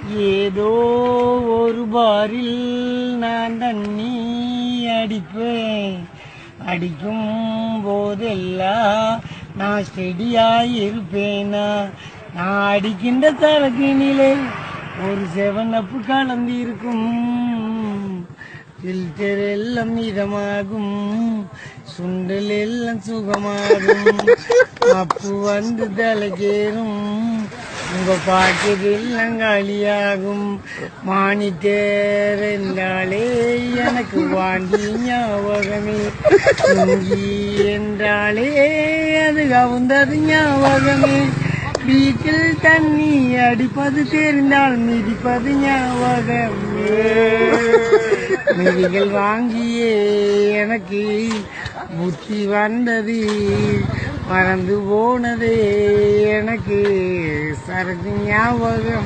ஏதோ ஒரு பாரில் நான் தண்ணி அடிப்பேன். அடிக்கும் போதெல்லாம் நான் ஸ்டெடியாயிருப்பேனா. நான் அடிக்கின்ற சரக்கினிலே ஒரு செவனப்பு கலந்திருக்கும். ஃபில்டர் எல்லாம் இதமாகும், சுண்டல் எல்லாம் சுகமாகும். அப்பு வந்து தலைக்கேறும், உங்க பாட்டு எல்லாம் காலியாகும். மானிட்டர் என்றாலே எனக்கு வாண்டி ஞாபகமே. துங்கி என்றாலே அது கவுந்தது ஞாபகமே. வீட்டில் தண்ணி அடிப்பது தெரிந்தால் மிதிப்பது ஞாபகமே. மிதிகள் வாங்கியே எனக்கு புத்தி வந்தது, மறந்து போனதே எனக்கு சரக்கு ஞாபகம்.